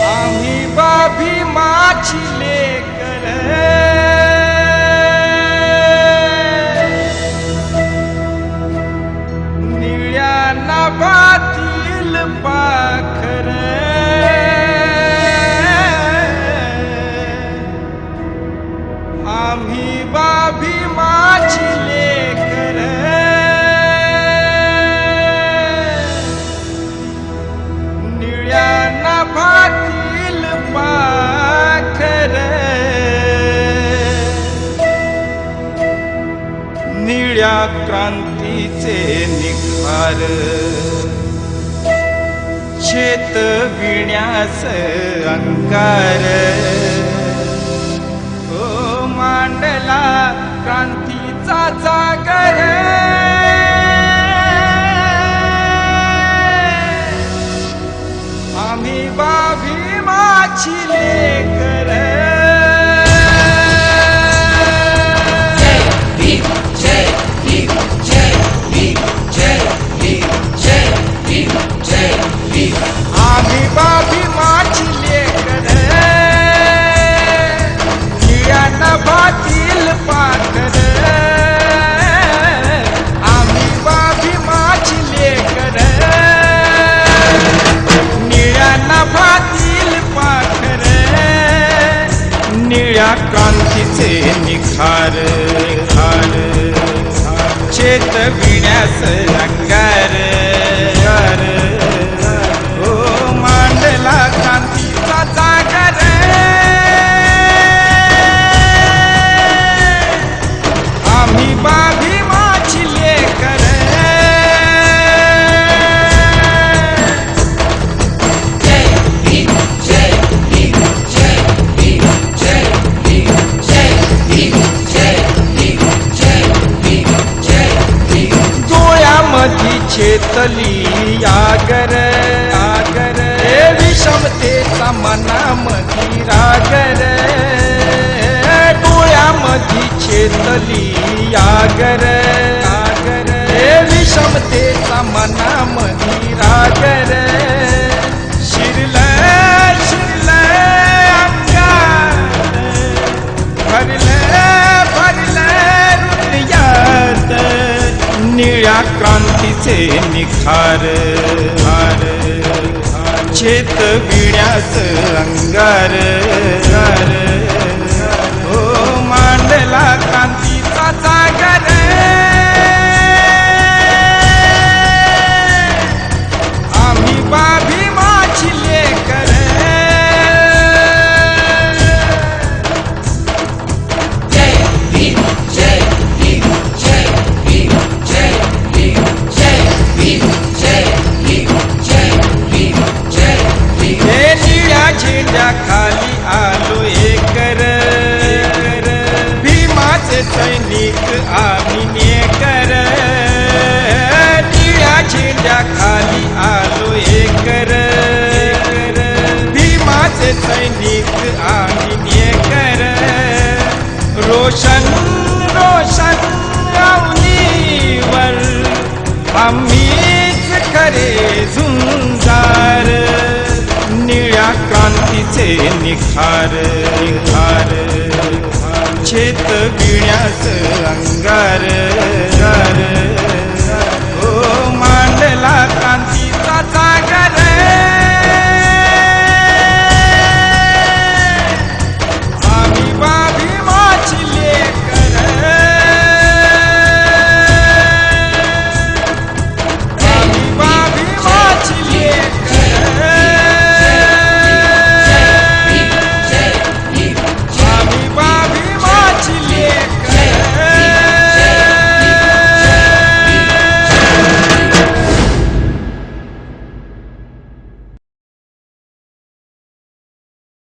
आम्ही बाभी माची लेकर निळ्या नाभातील पाखर आम्ही बाभी माची लेकर निळ्या नाभातील पाखर निळ्या क्रांतीचे निखार शेत विण्यास अंगार ओ मांडला क्रांतीचा जागर आम्ही बाभी माची लेकर आम्ही बाभी माची लेकर निळ्या नाभातील पाखर आम्ही बाभी माची लेकर निळ्या नाभातील पाखर निळ्या क्रांतीचे निखार शेत विण्यास अंगार हो मांडला क्रांतीचा जागर आम्ही बाभी माची लेकर डोळ्यामधी चेतली आगर आगर विषमतेचा मनामधी रागर डोळ्यामधी चेतली आगर आगर विषमतेचा मनामधी रागर शिरलं शिरलं अंगार भरलं भरलं हृदयात निळ्या क्रांतीचे निखार शेत विण्यास अंगार हो मांडला क्रांतीचा जागर आम्ही बाभी माची लेकर झेंड्या खाली आलो एकर भीमाचे सैनिक आम्ही नेकर निळ्या झेंड्या खाली आलो एकर भीमाचे सैनिक आम्ही नेकर रोशन रोशन अवनीवर आम्हीच खरे झुंजार निळ्या क्रांतीचे निखार निखार शेत विण्यास अंगार